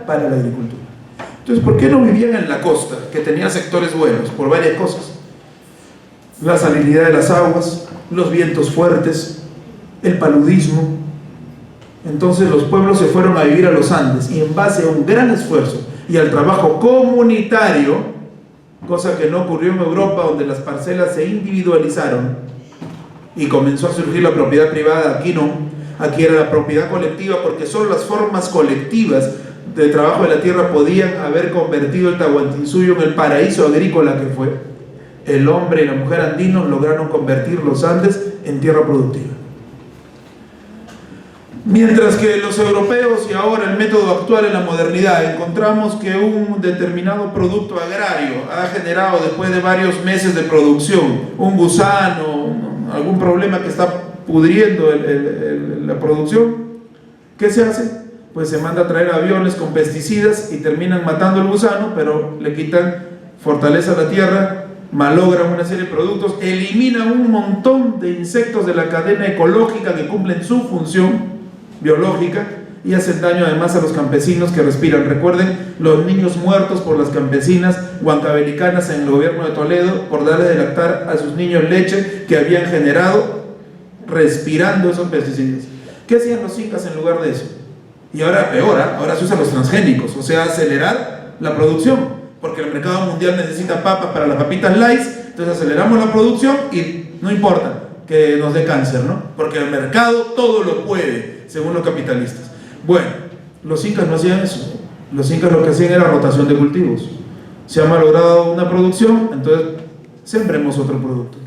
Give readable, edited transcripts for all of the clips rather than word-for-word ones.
para la agricultura. Entonces, ¿por qué no vivían en la costa, que tenía sectores buenos? Por varias cosas. La salinidad de las aguas, los vientos fuertes, el paludismo. Entonces los pueblos se fueron a vivir a los Andes, y en base a un gran esfuerzo y al trabajo comunitario, cosa que no ocurrió en Europa, donde las parcelas se individualizaron y comenzó a surgir la propiedad privada. Aquí no, aquí era la propiedad colectiva, porque solo las formas colectivas de trabajo de la tierra podían haber convertido el Tahuantinsuyo en el paraíso agrícola que fue. El hombre y la mujer andinos lograron convertir los Andes en tierra productiva. Mientras que los europeos, y ahora el método actual en la modernidad, encontramos que un determinado producto agrario ha generado, después de varios meses de producción, un gusano, algún problema que está pudriendo la producción, ¿qué se hace? Pues se manda a traer aviones con pesticidas y terminan matando el gusano, pero le quitan fortaleza a la tierra, malogran una serie de productos, eliminan un montón de insectos de la cadena ecológica que cumplen su función biológica y hacen daño además a los campesinos que respiran. Recuerden los niños muertos por las campesinas huancavelicanas en el gobierno de Toledo por darle de lactar a sus niños leche que habían generado respirando esos pesticidas. ¿Qué hacían los incas en lugar de eso? Y ahora peor, ahora se usan los transgénicos, o sea, acelerar la producción, porque el mercado mundial necesita papas para las papitas Lays. Entonces aceleramos la producción y no importa que nos dé cáncer, ¿no? Porque el mercado todo lo puede, según los capitalistas. Bueno, los incas no hacían eso. Los incas lo que hacían era rotación de cultivos. Se ha malogrado una producción, entonces sembremos otro producto.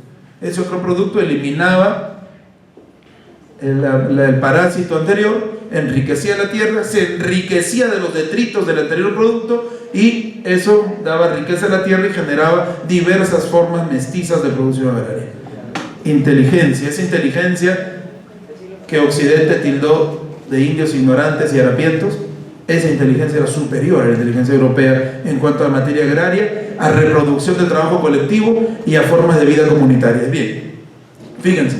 Ese otro producto eliminaba el parásito anterior, enriquecía la tierra, se enriquecía de los detritos del anterior producto, y eso daba riqueza a la tierra y generaba diversas formas mestizas de producción agraria. Inteligencia, esa inteligencia que Occidente tildó de indios ignorantes y harapientos, esa inteligencia era superior a la inteligencia europea en cuanto a materia agraria, a reproducción del trabajo colectivo y a formas de vida comunitarias. Bien, fíjense,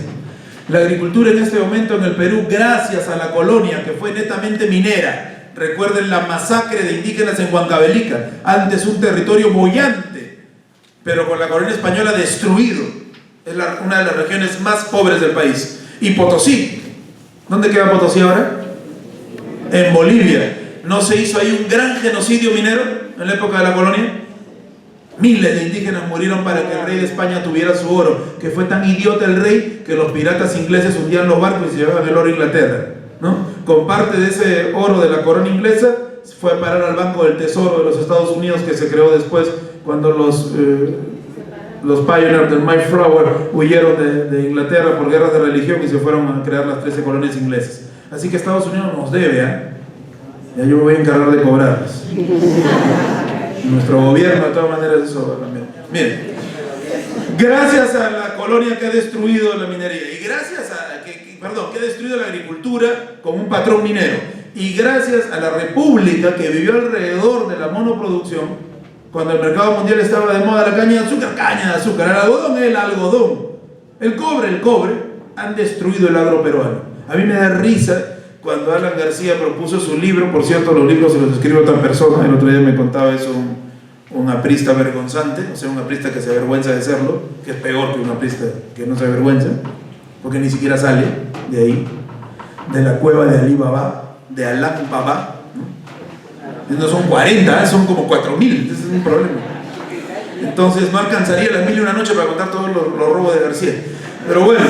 la agricultura en este momento en el Perú, gracias a la colonia que fue netamente minera, recuerden la masacre de indígenas en Huancavelica, antes un territorio boyante, pero con la colonia española destruido, es una de las regiones más pobres del país. Y Potosí, ¿dónde queda Potosí ahora? En Bolivia. ¿No se hizo ahí un gran genocidio minero en la época de la colonia? Miles de indígenas murieron para que el rey de España tuviera su oro, que fue tan idiota el rey que los piratas ingleses hundían los barcos y se llevaban el oro a Inglaterra, ¿no? Con parte de ese oro de la corona inglesa fue a parar al Banco del Tesoro de los Estados Unidos, que se creó después cuando los pioneers del Mayflower huyeron de Inglaterra por guerras de religión y se fueron a crear las 13 colonias inglesas. Así que Estados Unidos nos debe, ya yo me voy a encargar de cobrarles. Nuestro gobierno de todas maneras eso también. Miren, gracias a la colonia que ha destruido la minería, y gracias a que ha destruido la agricultura como un patrón minero, y gracias a la república que vivió alrededor de la monoproducción, cuando el mercado mundial estaba de moda la caña de azúcar, el algodón, el cobre, han destruido el agro peruano. A mí me da risa cuando Alan García propuso su libro. Por cierto, los libros se los escribe otra persona. El otro día me contaba eso un aprista vergonzante, o sea, un aprista que se avergüenza de serlo, que es peor que un aprista que no se avergüenza, porque ni siquiera sale de ahí, de la cueva de Ali Baba, de Alam Baba. No son 40, son como 4.000, ese es un problema. Entonces no alcanzaría las 1001 noche para contar todos los robos de García. Pero bueno,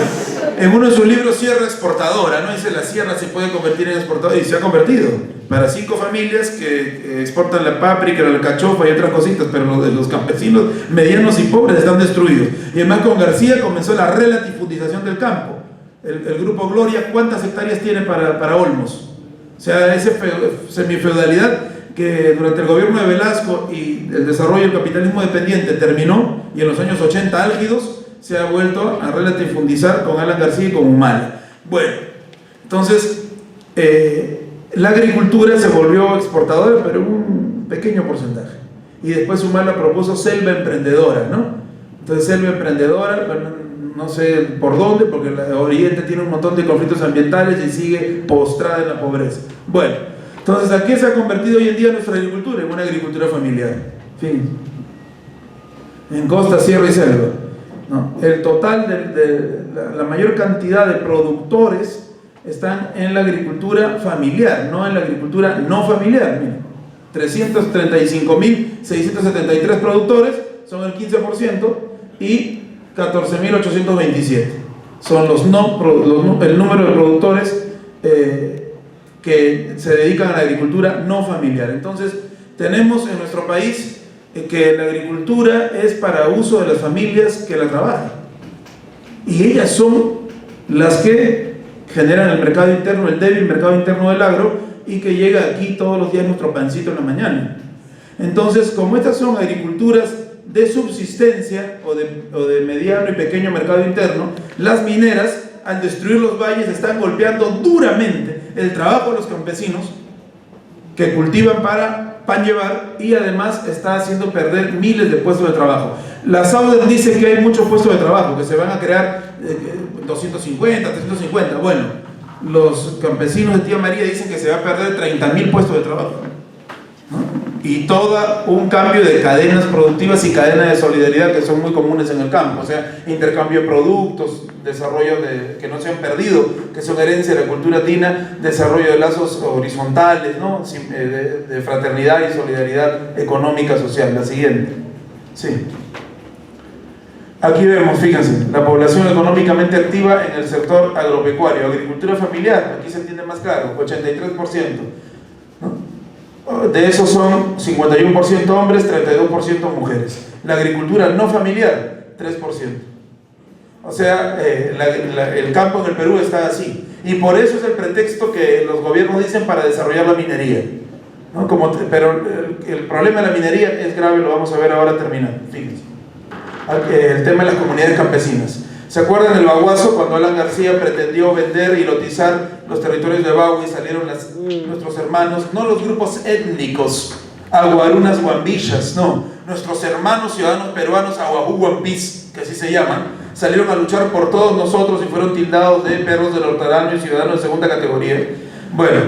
en uno de sus libros, Sierra Exportadora, ¿no? Dice: la sierra se puede convertir en exportadora, y se ha convertido para 5 familias que exportan la páprica, la alcachofa y otras cositas, pero los campesinos medianos y pobres están destruidos. Y además con García comenzó la relatifundización del campo. El grupo Gloria, ¿cuántas hectáreas tiene para Olmos? O sea, esa semifeudalidad que durante el gobierno de Velasco y el desarrollo del capitalismo dependiente terminó, y en los años 80 álgidos se ha vuelto a relatifundizar con Alan García y con Humala. Bueno, entonces la agricultura se volvió exportadora, pero un pequeño porcentaje. Y después Humala propuso selva emprendedora, ¿no? Entonces selva emprendedora, bueno, no sé por dónde, porque el Oriente tiene un montón de conflictos ambientales y sigue postrada en la pobreza. Bueno, Entonces, ¿a qué se ha convertido hoy en día nuestra agricultura? En una agricultura familiar. Fin. En costa, sierra y selva. ¿No? El total de la mayor cantidad de productores están en la agricultura familiar, no en la agricultura no familiar. Miren, 335.673 productores son el 15% y 14.827 son el número de productores que se dedican a la agricultura no familiar. Entonces, tenemos en nuestro país que la agricultura es para uso de las familias que la trabajan. Y ellas son las que generan el mercado interno, el débil mercado interno del agro, y que llega aquí todos los días nuestro pancito en la mañana. Entonces, como estas son agriculturas de subsistencia o de mediano y pequeño mercado interno, las mineras, al destruir los valles, están golpeando duramente el trabajo de los campesinos que cultivan para pan llevar, y además está haciendo perder miles de puestos de trabajo. La SAUDER dice que hay muchos puestos de trabajo, que se van a crear 250, 350. Bueno, los campesinos de Tía María dicen que se va a perder 30.000 puestos de trabajo, ¿no? Y todo un cambio de cadenas productivas y cadenas de solidaridad que son muy comunes en el campo, o sea, intercambio de productos, desarrollo que no se han perdido, que son herencia de la cultura tina, desarrollo de lazos horizontales, ¿no? De fraternidad y solidaridad económica social. La siguiente. Sí. Aquí vemos, fíjense, la población económicamente activa en el sector agropecuario, agricultura familiar, aquí se entiende más claro, 83%, ¿no? De esos son 51% hombres, 32% mujeres. La agricultura no familiar, 3%. O sea, el campo en el Perú está así. Y por eso es el pretexto que los gobiernos dicen para desarrollar la minería, ¿no? Pero el problema de la minería es grave, lo vamos a ver ahora terminando. Fíjense. El tema de las comunidades campesinas. ¿Se acuerdan del Baguazo, cuando Alan García pretendió vender y lotizar los territorios de Bagua y salieron nuestros hermanos, no los grupos étnicos, aguarunas guambillas, no, nuestros hermanos ciudadanos peruanos aguajú guampís, que así se llaman, salieron a luchar por todos nosotros y fueron tildados de perros del hortelano y ciudadanos de segunda categoría? Bueno,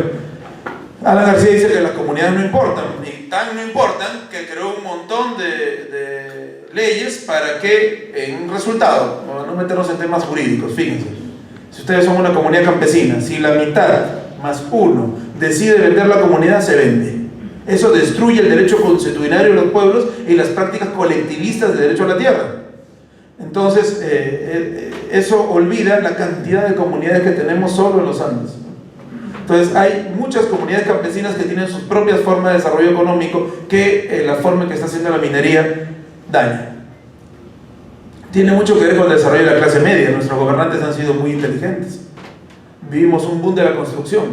Alan García dice que las comunidades no importan, y tan no importan que creó un montón de leyes para que, en un resultado, no meternos en temas jurídicos, fíjense, si ustedes son una comunidad campesina, si la mitad más uno decide vender la comunidad, se vende. Eso destruye el derecho consuetudinario de los pueblos y las prácticas colectivistas de derecho a la tierra. Entonces, eso olvida la cantidad de comunidades que tenemos solo en los Andes. Entonces, hay muchas comunidades campesinas que tienen sus propias formas de desarrollo económico que la forma en que está haciendo la minería daña. Tiene mucho que ver con el desarrollo de la clase media. Nuestros gobernantes han sido muy inteligentes. Vivimos un boom de la construcción.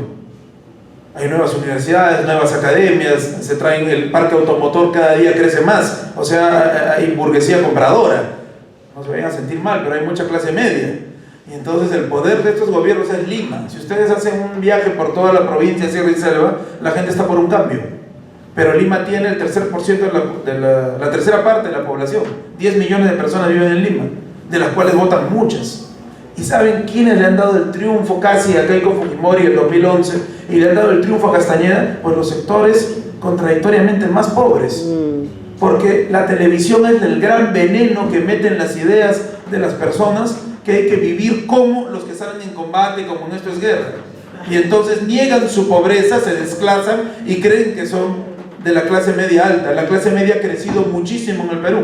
Hay nuevas universidades, nuevas academias, se traen, el parque automotor cada día crece más, o sea, hay burguesía compradora. No se vayan a sentir mal, pero hay mucha clase media. Y entonces el poder de estos gobiernos es Lima. Si ustedes hacen un viaje por toda la provincia, sierra y selva, la gente está por un cambio. Pero Lima tiene el 3% la tercera parte de la población. 10 millones de personas viven en Lima, de las cuales votan muchas. ¿Y saben quiénes le han dado el triunfo casi a Keiko Fujimori en el 2011 y le han dado el triunfo a Castañeda? Pues los sectores contradictoriamente más pobres. Porque la televisión es el gran veneno que meten las ideas de las personas, que hay que vivir como los que salen en combate, como en esto es guerra. Y entonces niegan su pobreza, se desclasan y creen que son de la clase media alta. La clase media ha crecido muchísimo en el Perú.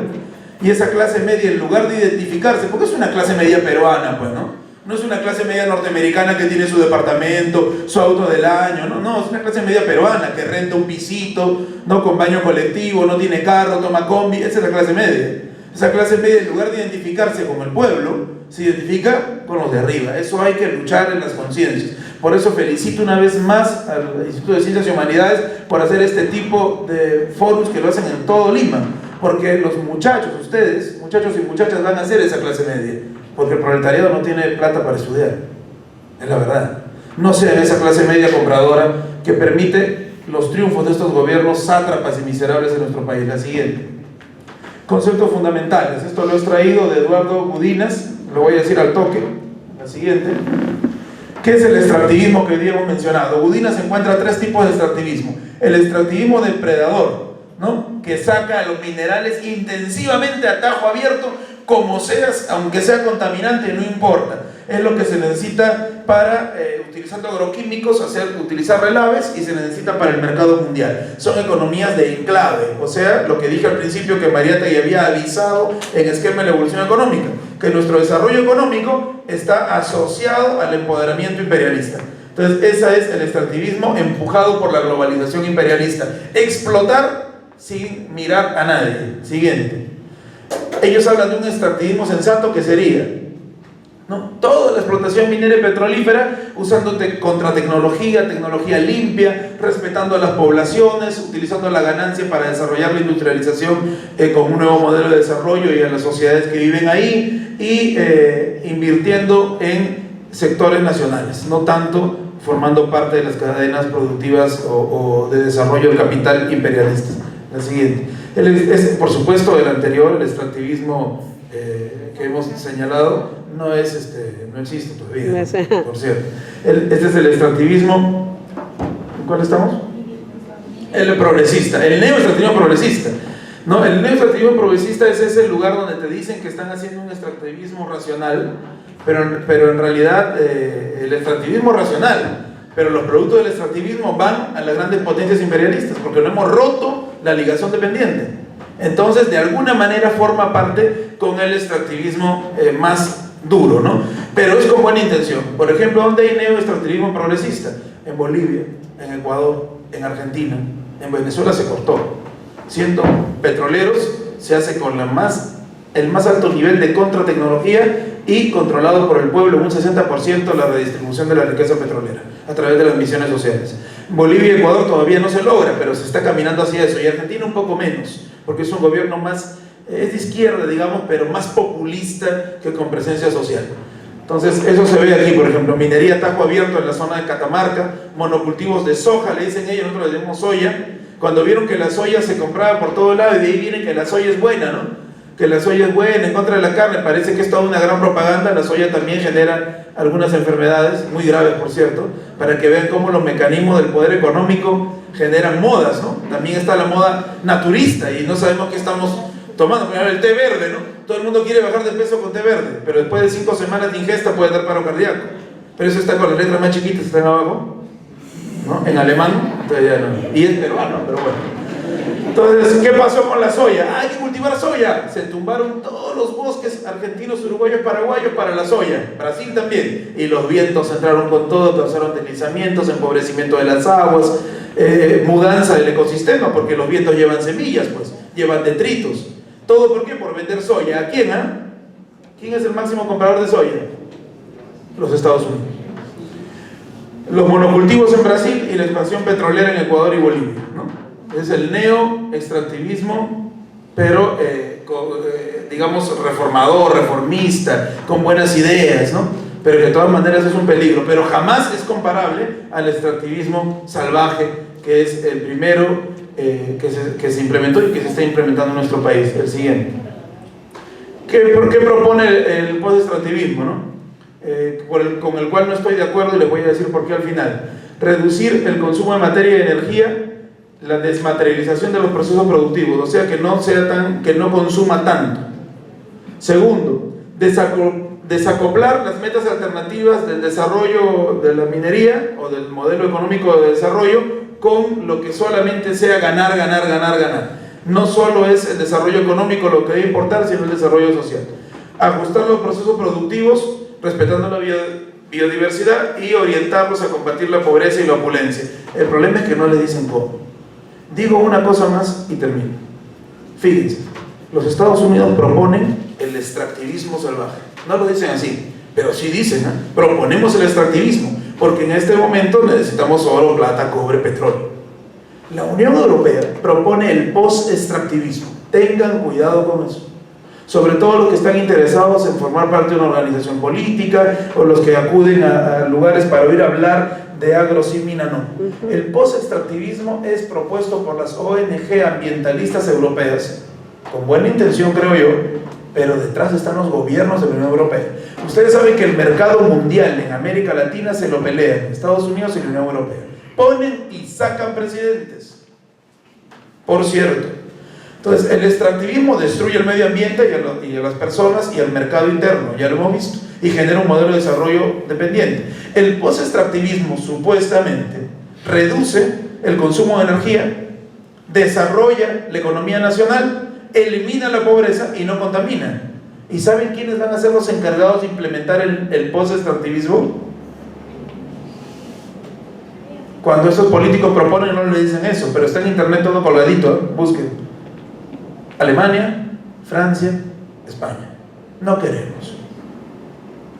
Y esa clase media, en lugar de identificarse, porque es una clase media peruana, pues, ¿no? No es una clase media norteamericana que tiene su departamento, su auto del año, no, es una clase media peruana que renta un pisito, no, con baño colectivo, no tiene carro, toma combi. Esa es la clase media. Esa clase media, en lugar de identificarse con el pueblo, se identifica con los de arriba. Eso hay que luchar en las conciencias. Por eso felicito una vez más al Instituto de Ciencias y Humanidades por hacer este tipo de foros que lo hacen en todo Lima, porque los muchachos, ustedes, muchachos y muchachas, van a ser esa clase media, porque el proletariado no tiene plata para estudiar, es la verdad. No sean esa clase media compradora que permite los triunfos de estos gobiernos sátrapas y miserables en nuestro país. La siguiente. Conceptos fundamentales. Esto lo he extraído de Eduardo Gudinas, lo voy a decir al toque. La siguiente. ¿Qué es el extractivismo que hoy día hemos mencionado? Budina se encuentra tres tipos de extractivismo. El extractivismo depredador, ¿no? Que saca los minerales intensivamente a tajo abierto, como seas, aunque sea contaminante, no importa. Es lo que se necesita para, utilizando agroquímicos, utilizar relaves, y se necesita para el mercado mundial. Son economías de enclave, o sea, lo que dije al principio que Mariátegui había avisado en Esquema de la Evolución Económica, que nuestro desarrollo económico está asociado al empoderamiento imperialista. Entonces, ese es el extractivismo empujado por la globalización imperialista. Explotar sin mirar a nadie. Siguiente. Ellos hablan de un extractivismo sensato que sería, ¿no?, toda la explotación minera y petrolífera usando contratecnología, tecnología limpia, respetando a las poblaciones, utilizando la ganancia para desarrollar la industrialización con un nuevo modelo de desarrollo y a las sociedades que viven ahí, y invirtiendo en sectores nacionales, no tanto formando parte de las cadenas productivas o de desarrollo del capital imperialista. La siguiente. Por supuesto, el anterior, el extractivismo que hemos señalado, no existe todavía, por cierto. Este es el extractivismo. ¿En cuál estamos? El progresista, el neoextractivismo progresista. No, el neoextractivismo progresista es ese lugar donde te dicen que están haciendo un extractivismo racional, pero en realidad el extractivismo racional, pero los productos del extractivismo van a las grandes potencias imperialistas, porque no hemos roto la ligación dependiente. Entonces, de alguna manera forma parte con el extractivismo más duro, ¿no? Pero es con buena intención. Por ejemplo, ¿dónde hay neoextractivismo progresista? En Bolivia, en Ecuador, en Argentina. En Venezuela se cortó. Siendo petroleros, se hace con el más alto nivel de contratecnología y controlado por el pueblo, un 60% la redistribución de la riqueza petrolera a través de las misiones sociales. Bolivia y Ecuador todavía no se logra, pero se está caminando hacia eso, y Argentina un poco menos, porque es un gobierno más, es de izquierda, digamos, pero más populista que con presencia social. Entonces, eso se ve aquí, por ejemplo, minería a tajo abierto en la zona de Catamarca, monocultivos de soja, le dicen ellos, nosotros le decimos soya. Cuando vieron que la soya se compraba por todo lado, y de ahí viene que la soya es buena, ¿no? Que la soya es buena, en contra de la carne, parece que es toda una gran propaganda. La soya también genera algunas enfermedades, muy graves por cierto, para que vean cómo los mecanismos del poder económico generan modas, ¿no? También está la moda naturista, y no sabemos qué estamos tomando. Por ejemplo, el té verde, ¿no? Todo el mundo quiere bajar de peso con té verde, pero después de 5 semanas de ingesta puede dar paro cardíaco. Pero eso está con las letras más chiquitas, están abajo, ¿no? En alemán, entonces ya no. Y es peruano, pero bueno. Entonces, ¿qué pasó con la soya? Hay que cultivar soya. Se tumbaron todos los bosques argentinos, uruguayos, paraguayos para la soya. Brasil también. Y los vientos entraron con todo, causaron deslizamientos, empobrecimiento de las aguas, mudanza del ecosistema, porque los vientos llevan semillas, pues, llevan detritos. ¿Todo por qué? Por vender soya. ¿A quién? ¿Quién es el máximo comprador de soya? Los Estados Unidos. Los monocultivos en Brasil y la expansión petrolera en Ecuador y Bolivia, ¿no? Es el neo-extractivismo, pero digamos reformador, reformista, con buenas ideas, ¿no? Pero que de todas maneras es un peligro, pero jamás es comparable al extractivismo salvaje, que es el primero que se implementó y que se está implementando en nuestro país. El siguiente. ¿Por qué propone el post-extractivismo, ¿no? Con el cual no estoy de acuerdo, y les voy a decir por qué al final. Reducir el consumo de materia y energía, la desmaterialización de los procesos productivos, o sea, que no consuma tanto. Segundo, desacoplar las metas alternativas del desarrollo de la minería o del modelo económico de desarrollo con lo que solamente sea ganar, ganar, ganar, ganar. No solo es el desarrollo económico lo que debe importar, sino el desarrollo social. Ajustar los procesos productivos respetando la biodiversidad y orientarlos a combatir la pobreza y la opulencia. El problema es que no le dicen cómo. Digo una cosa más y termino. Fíjense, los Estados Unidos proponen el extractivismo salvaje. No lo dicen así, pero sí dicen, proponemos el extractivismo, porque en este momento necesitamos oro, plata, cobre, petróleo. La Unión Europea propone el post-extractivismo. Tengan cuidado con eso. Sobre todo los que están interesados en formar parte de una organización política, o los que acuden a lugares para oír hablar de agro sin mina, no. El post-extractivismo es propuesto por las ONG ambientalistas europeas, con buena intención creo yo, pero detrás están los gobiernos de la Unión Europea. Ustedes saben que el mercado mundial en América Latina se lo pelean Estados Unidos y la Unión Europea. Ponen y sacan presidentes, por cierto. Entonces, el extractivismo destruye el medio ambiente y a las personas y al mercado interno, ya lo hemos visto, y genera un modelo de desarrollo dependiente. El post-extractivismo supuestamente reduce el consumo de energía, desarrolla la economía nacional, elimina la pobreza y no contamina. ¿Y saben quiénes van a ser los encargados de implementar el post-extractivismo? Cuando esos políticos proponen no le dicen eso, pero está en internet todo colgadito, busquen. Alemania, Francia, España. No queremos.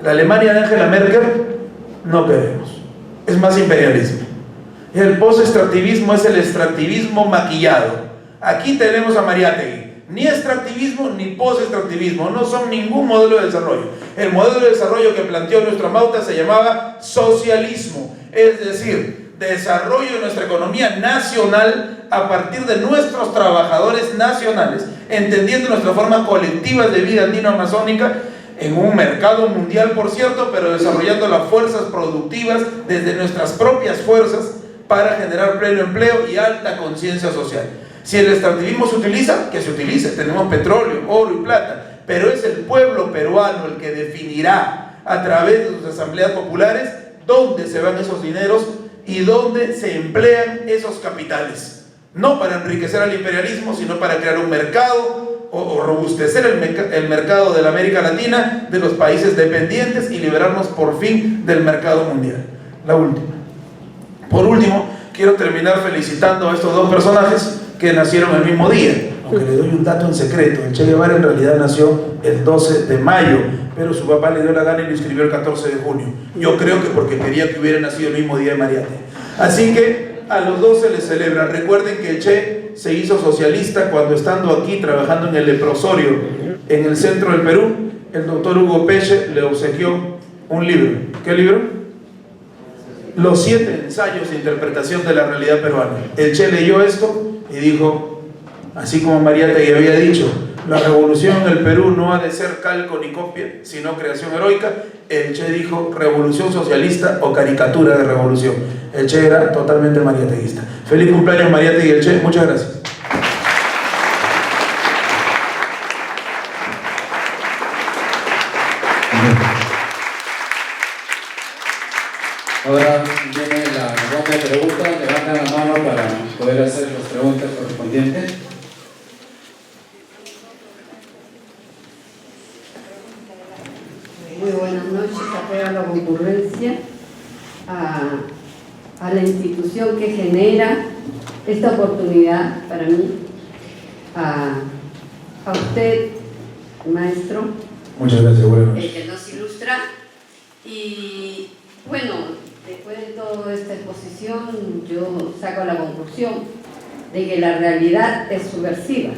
La Alemania de Angela Merkel, no queremos. Es más imperialismo. El post-extractivismo es el extractivismo maquillado. Aquí tenemos a Mariátegui. Ni extractivismo ni post-extractivismo. No son ningún modelo de desarrollo. El modelo de desarrollo que planteó nuestro Mauta se llamaba socialismo. Es decir, desarrollo de nuestra economía nacional a partir de nuestros trabajadores nacionales, entendiendo nuestra forma colectiva de vida andino-amazónica en un mercado mundial, por cierto, pero desarrollando las fuerzas productivas desde nuestras propias fuerzas para generar pleno empleo y alta conciencia social. Si el extractivismo se utiliza, que se utilice, tenemos petróleo, oro y plata, pero es el pueblo peruano el que definirá a través de sus asambleas populares dónde se van esos dineros y dónde se emplean esos capitales. No para enriquecer al imperialismo, sino para crear un mercado o robustecer el mercado de la América Latina, de los países dependientes, y liberarnos por fin del mercado mundial. La última. Por último, quiero terminar felicitando a estos dos personajes que nacieron el mismo día, aunque le doy un dato en secreto. El Che Guevara en realidad nació el 12 de mayo, pero su papá le dio la gana y lo inscribió el 14 de junio. Yo creo que porque quería que hubiera nacido el mismo día de Mariátegui. Así que a los dos se les celebra. Recuerden que el Che se hizo socialista cuando, estando aquí trabajando en el leprosorio en el centro del Perú, el doctor Hugo Peche le obsequió un libro. ¿Qué libro? Los 7 ensayos de interpretación de la realidad peruana. El Che leyó esto y dijo, así como Mariátegui había dicho, la revolución en el Perú no ha de ser calco ni copia, sino creación heroica. El Che dijo revolución socialista o caricatura de revolución. El Che era totalmente mariateguista. Feliz cumpleaños Mariátegui y el Che, muchas gracias. Ahora viene la ronda de preguntas. Levanten la mano para poder hacer las preguntas correspondientes. Muy buenas noches, a la concurrencia, a la institución que genera esta oportunidad para mí, a usted, maestro. Muchas gracias, buenas noches. El que nos ilustra. Y bueno, después de toda esta exposición, yo saco la conclusión de que la realidad es subversiva.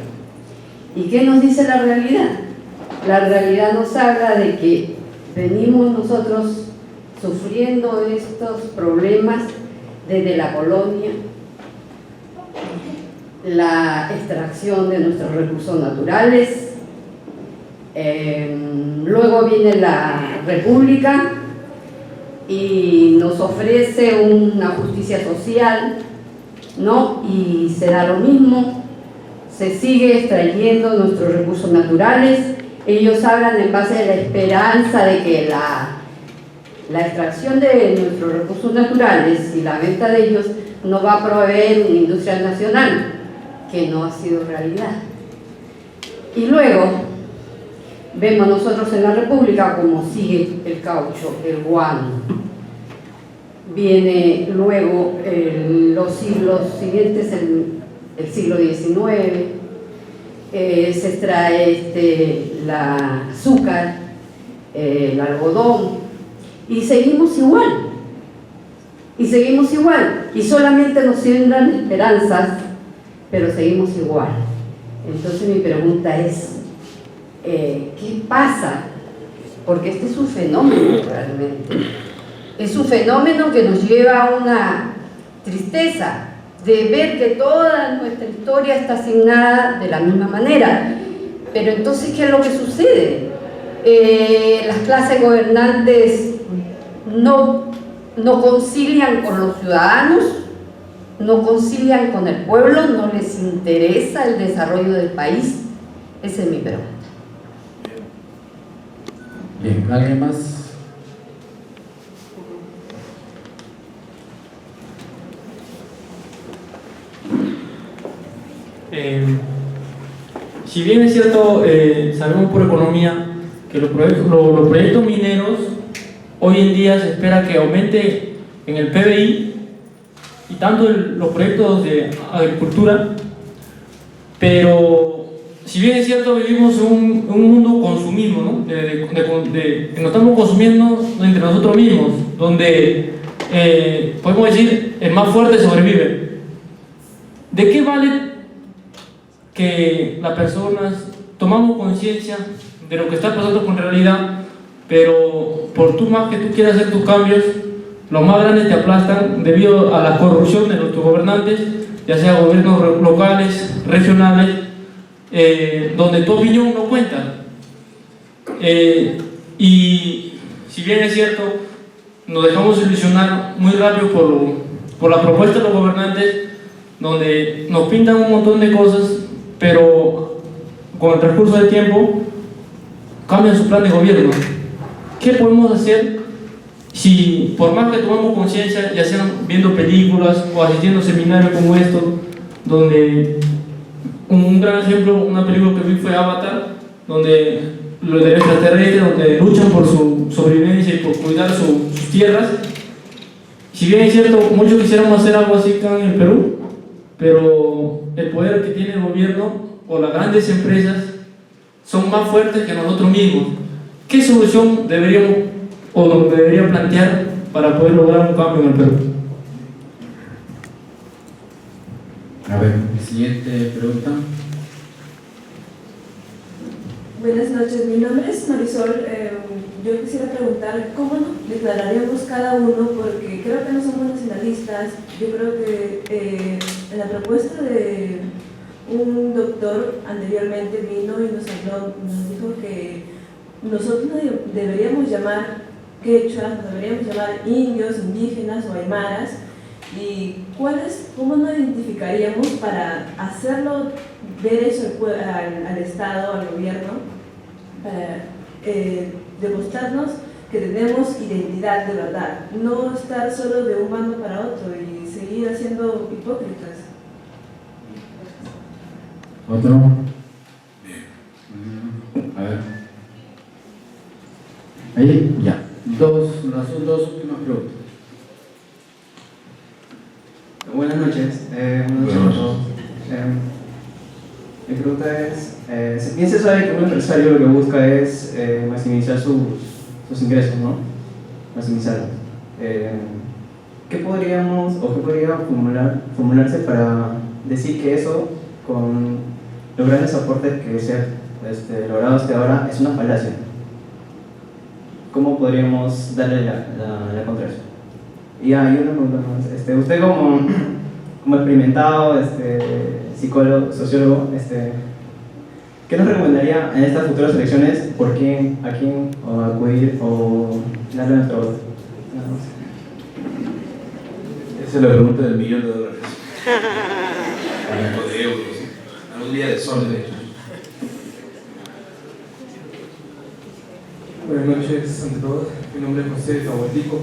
¿Y qué nos dice la realidad? La realidad nos habla de que venimos nosotros sufriendo estos problemas desde la colonia, la extracción de nuestros recursos naturales, luego viene la República y nos ofrece una justicia social, ¿no? Y se da lo mismo, se sigue extrayendo nuestros recursos naturales. Ellos hablan en base a la esperanza de que la extracción de nuestros recursos naturales y la venta de ellos nos va a proveer una industria nacional, que no ha sido realidad. Y luego vemos nosotros en la República cómo sigue el caucho, el guano. Viene luego los siglos siguientes, el siglo XIX, se extrae la azúcar, el algodón, y seguimos igual, y solamente nos siembran esperanzas, pero seguimos igual. Entonces mi pregunta es, ¿qué pasa? Porque este es un fenómeno realmente, es un fenómeno que nos lleva a una tristeza de ver que toda nuestra historia está asignada de la misma manera. Pero entonces, ¿qué es lo que sucede? Las clases gobernantes no concilian con los ciudadanos, no concilian con el pueblo, no les interesa el desarrollo del país. Esa es mi pregunta. Bien, ¿alguien más? Si bien es cierto, sabemos por economía que los proyectos mineros hoy en día se espera que aumente en el PBI y tanto los proyectos de agricultura, pero si bien es cierto vivimos en un mundo consumismo, ¿no? Que nos estamos consumiendo entre nosotros mismos, donde podemos decir el más fuerte sobrevive. ¿De qué vale que las personas tomamos conciencia de lo que está pasando con realidad, pero por tú más que tú quieras hacer tus cambios, los más grandes te aplastan debido a la corrupción de nuestros gobernantes, ya sea gobiernos locales, regionales, donde tu opinión no cuenta? Y si bien es cierto, nos dejamos ilusionar muy rápido por la propuesta de los gobernantes, donde nos pintan un montón de cosas, pero con el transcurso del tiempo cambian su plan de gobierno. ¿Qué podemos hacer si, por más que tomemos conciencia, ya sean viendo películas o asistiendo a seminarios como estos, donde un gran ejemplo, una película que vi fue Avatar, donde los extraterrestres, donde luchan por su sobrevivencia y por cuidar sus tierras? Si bien es cierto, muchos quisiéramos hacer algo así acá en el Perú, pero el poder que tiene el gobierno o las grandes empresas son más fuertes que nosotros mismos. ¿Qué solución deberíamos o nos debería plantear para poder lograr un cambio en el Perú? A ver, siguiente pregunta. Buenas noches, mi nombre es Marisol. Yo quisiera preguntar cómo nos declararíamos cada uno, porque creo que no somos nacionalistas. Yo creo que en la propuesta de un doctor anteriormente vino y nos habló, nos dijo que nosotros nos deberíamos llamar quechuas, nos deberíamos llamar indios, indígenas o aymaras. ¿Y cómo nos identificaríamos para hacerlo ver eso al Estado, al gobierno, para demostrarnos que tenemos identidad de verdad, no estar solo de un bando para otro y seguir haciendo hipócritas? ¿Otro? A ver. Ahí, ya. Las dos últimas preguntas. Buenas noches. Buenas noches a todos. Mi pregunta es, bien se sabe que un empresario lo que busca es maximizar sus ingresos, ¿no? Maximizarlos. ¿Qué podríamos o qué podría formularse para decir que eso, con los grandes aportes que se han logrado hasta ahora, es una falacia? ¿Cómo podríamos darle la contra eso? Y hay una pregunta más. Usted como experimentado psicólogo, sociólogo, ¿qué nos recomendaría en estas futuras elecciones? ¿Por quién, a quién acudir o darle nuestro voto? Esa es la pregunta del $1.000.000. O de euros. Algún día de sol, de hecho. Buenas noches ante todos, mi nombre es José Tahuatico.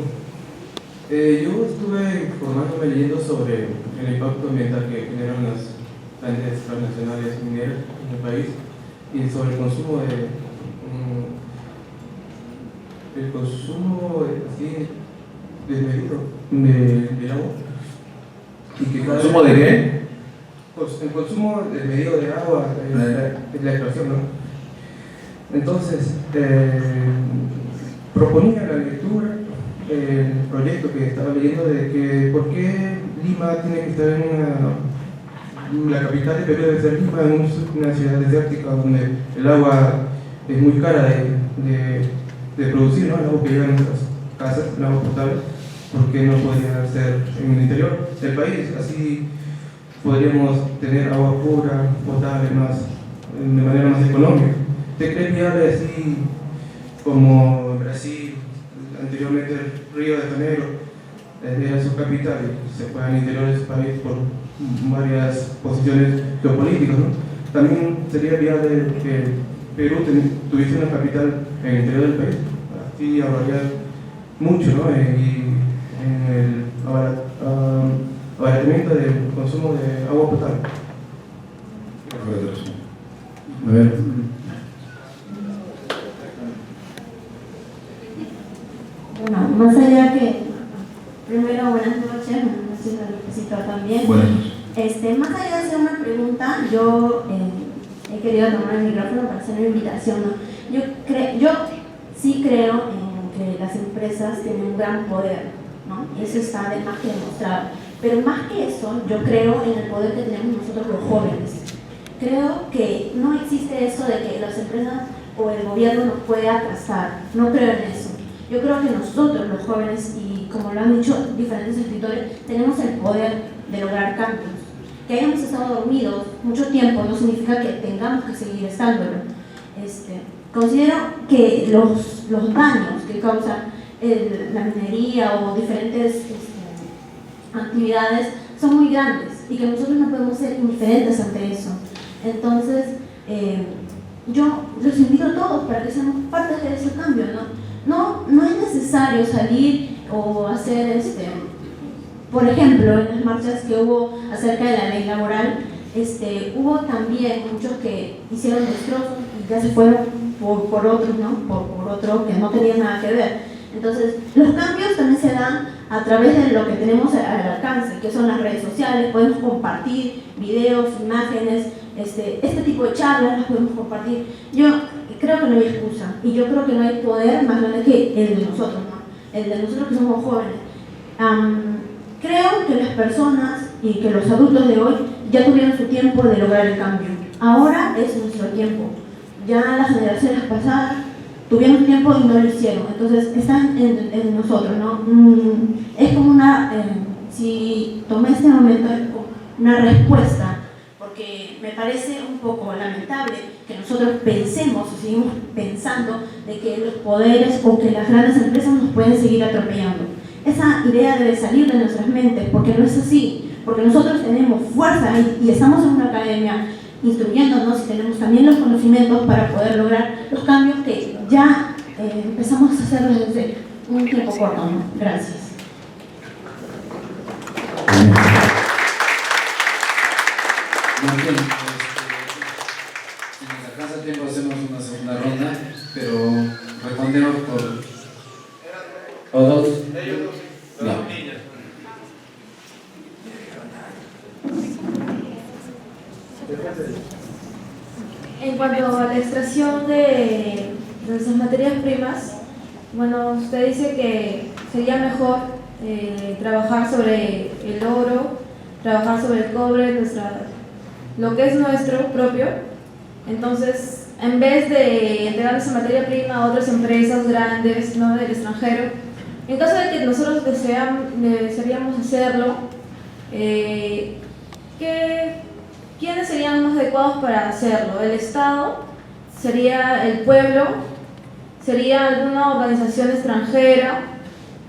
Yo estuve informándome, leyendo sobre el impacto ambiental que generan las grandes transnacionales mineras en el país y sobre el consumo así desmedido de agua. Y que cada ¿Consumo de qué? Pues el consumo desmedido de agua, la extracción, ¿no? Entonces, proponía la lectura, el proyecto que estaba leyendo, de que por qué Lima tiene que estar la capital de Perú debe ser Lima, en una ciudad desértica donde el agua es muy cara de producir, ¿no? El agua que llega a nuestras casas, el agua potable, ¿por qué no podría ser en el interior del país? Así podríamos tener agua pura, potable, más de manera más económica. ¿Usted cree viable así como en Brasil, anteriormente Río de Janeiro, era su capital y se fue al interior de su país por varias posiciones geopolíticas, ¿no? También sería viable que Perú tuviese una capital en el interior del país, así ahorraría mucho, ¿no? Y en el abaratamiento del consumo de agua potable. A ver. Bueno, más allá que, primero, buenas noches al expositor también. Buenas noches. Más allá de hacer una pregunta, yo he querido tomar el micrófono para hacer una invitación, ¿no? Yo sí creo en que las empresas tienen un gran poder, ¿no? Eso está de más que demostrado. Pero más que eso, yo creo en el poder que tenemos nosotros los jóvenes. Creo que no existe eso de que las empresas o el gobierno nos puede atrasar. No creo en eso. Yo creo que nosotros, los jóvenes, y como lo han dicho diferentes escritores, tenemos el poder de lograr cambios. Que hayamos estado dormidos mucho tiempo no significa que tengamos que seguir estándolo. Considero que los daños que causa la minería o diferentes actividades son muy grandes y que nosotros no podemos ser indiferentes ante eso. Entonces, yo los invito a todos para que seamos parte de ese cambio, ¿no? No es necesario salir o hacer, por ejemplo, en las marchas que hubo acerca de la ley laboral, hubo también muchos que hicieron destrozos y ya se fueron por otros, ¿no? Por otro que no tenía nada que ver. Entonces, los cambios también se dan a través de lo que tenemos al alcance, que son las redes sociales. Podemos compartir videos, imágenes, este tipo de charlas las podemos compartir. Yo creo que no hay excusa y yo creo que no hay poder más grande que el de nosotros, ¿no? El de nosotros que somos jóvenes. Creo que las personas y que los adultos de hoy ya tuvieron su tiempo de lograr el cambio. Ahora es nuestro tiempo. Ya las generaciones pasadas tuvieron tiempo y no lo hicieron. Entonces están en nosotros, ¿no? Es como si tomé este momento, es como una respuesta, porque me parece un poco lamentable que nosotros pensemos o seguimos pensando de que los poderes o que las grandes empresas nos pueden seguir atropellando. Esa idea debe salir de nuestras mentes, porque no es así, porque nosotros tenemos fuerza y estamos en una academia instruyéndonos y tenemos también los conocimientos para poder lograr los cambios que ya empezamos a hacer desde un tiempo corto, ¿no? Gracias. Muy bien, si nos alcanza el tiempo hacemos una segunda ronda, pero respondemos por... ¿O dos? No. En cuanto a la extracción de nuestras materias primas, bueno, usted dice que sería mejor trabajar sobre el oro, trabajar sobre el cobre, lo que es nuestro propio. Entonces, en vez de entregar esa materia prima a otras empresas grandes, ¿no?, del extranjero, en caso de que nosotros desearíamos hacerlo, ¿quiénes serían los más adecuados para hacerlo? ¿El Estado? ¿Sería el pueblo? ¿Sería alguna organización extranjera?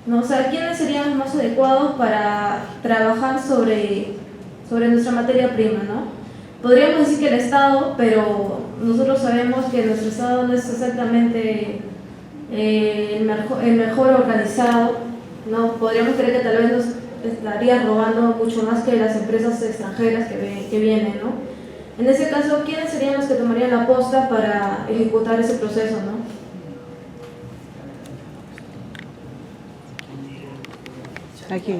¿No? O sea, ¿quiénes serían los más adecuados para trabajar sobre nuestra materia prima, ¿no? Podríamos decir que el Estado, pero nosotros sabemos que nuestro Estado no es exactamente el mejor organizado, ¿no? Podríamos creer que tal vez nos estaría robando mucho más que las empresas extranjeras que vienen, ¿no? En ese caso, ¿quiénes serían los que tomarían la posta para ejecutar ese proceso, ¿no? Aquí.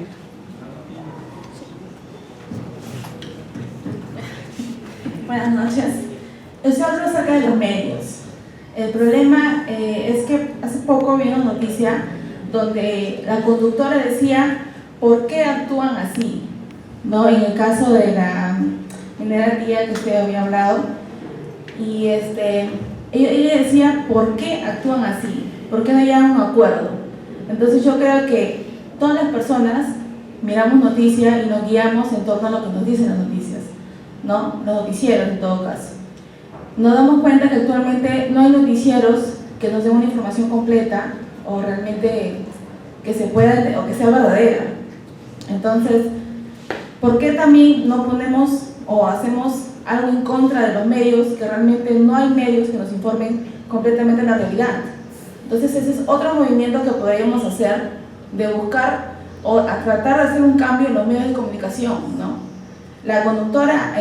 Buenas noches. Usted habló acerca de los medios. El problema es que hace poco vi una noticia donde la conductora decía ¿por qué actúan así? ¿No? En el caso de la minera tía que usted había hablado, y ella decía ¿por qué actúan así? ¿Por qué no llegan a un acuerdo? Entonces yo creo que todas las personas miramos noticias y nos guiamos en torno a lo que nos dicen las noticias, ¿no? Los noticieros en todo caso. nos damos cuenta que actualmente no hay noticieros que nos den una información completa o realmente que se pueda o que sea verdadera. Entonces, ¿por qué también no ponemos o hacemos algo en contra de los medios, que realmente no hay medios que nos informen completamente la realidad? Entonces ese es otro movimiento que podríamos hacer, de buscar o a tratar de hacer un cambio en los medios de comunicación, ¿no? La conductora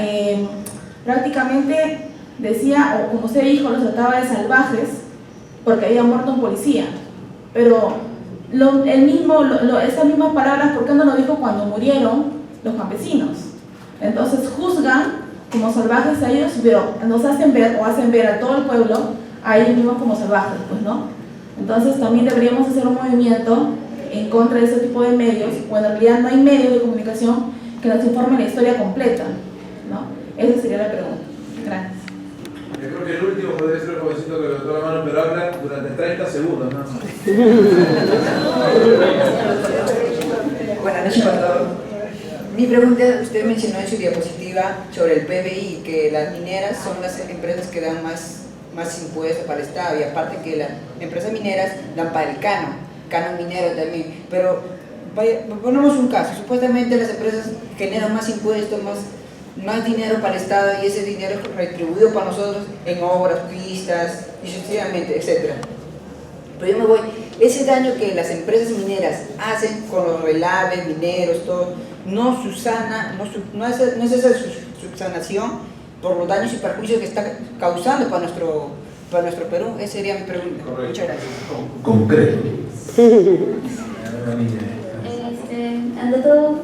prácticamente decía, o como usted dijo, los trataba de salvajes porque había muerto un policía, pero esas mismas palabras, ¿por qué no lo dijo cuando murieron los campesinos? Entonces juzgan como salvajes a ellos, pero nos hacen ver o hacen ver a todo el pueblo a ellos mismos como salvajes, pues, ¿no? Entonces también deberíamos hacer un movimiento en contra de ese tipo de medios, cuando en realidad no hay medios de comunicación que nos informen la historia completa, ¿no? Esa sería la pregunta. Gracias. Yo creo que el último podría ser el jovencito que levantó la mano, pero habla durante 30 segundos, ¿no? Buenas noches a todos. Mi pregunta, usted mencionó en su diapositiva sobre el PBI, que las mineras son las empresas que dan más impuestos para el Estado, y aparte que las empresas mineras dan para el canon minero también. Pero ponemos un caso, supuestamente las empresas generan más impuestos, más dinero para el Estado, y ese dinero es retribuido para nosotros en obras, pistas y sucesivamente, etc. Pero yo me voy, ese daño que las empresas mineras hacen con los relaves mineros, todo, no es esa subsanación por los daños y perjuicios que está causando para nuestro Perú. Esa sería mi pregunta. Correcto. Muchas gracias. Concreto. Ante todo,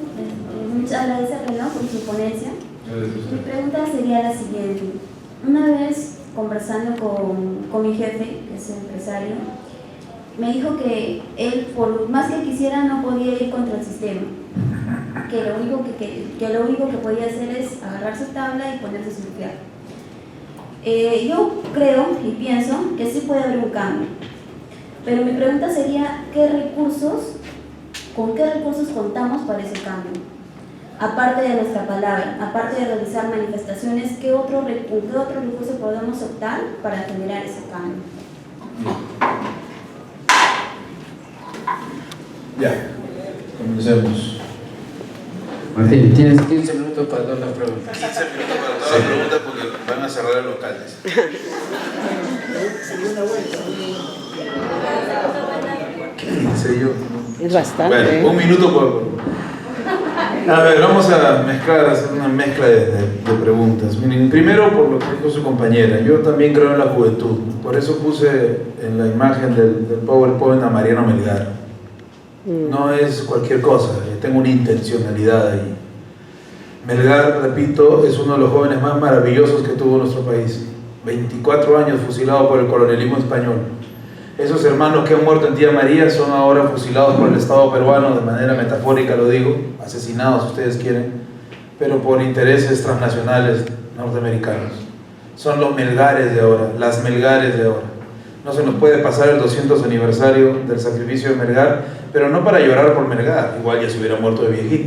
muchas gracias, Renan, por su ponencia. Mi pregunta sería la siguiente. Una vez conversando con mi jefe, que es empresario, me dijo que él, por más que quisiera, no podía ir contra el sistema, que lo único que podía hacer es agarrar su tabla y ponerse a surfear. Yo creo y pienso que sí puede haber un cambio, pero mi pregunta sería, ¿con qué recursos contamos para ese cambio? Aparte de nuestra palabra, aparte de realizar manifestaciones, ¿con qué otro recurso podemos optar para generar ese cambio? Ya, comencemos. Martín, tienes 15 minutos para todas las preguntas. 15 minutos para todas las preguntas porque van a cerrar los locales. ¿Qué sé yo? Es bastante. Bueno, un minuto por... A ver, vamos a hacer una mezcla de preguntas. Miren, primero por lo que dijo su compañera, yo también creo en la juventud, por eso puse en la imagen del PowerPoint a Mariano Melgar. No es cualquier cosa, tengo una intencionalidad ahí. Melgar, repito, es uno de los jóvenes más maravillosos que tuvo nuestro país. 24 años fusilado por el colonialismo español. Esos hermanos que han muerto en Tía María son ahora fusilados por el Estado peruano, de manera metafórica lo digo, asesinados si ustedes quieren, pero por intereses transnacionales norteamericanos. Son los Melgares de ahora, las Melgares de ahora. No se nos puede pasar el 200 aniversario del sacrificio de Melgar, pero no para llorar por Melgar, igual ya se hubiera muerto de viejito.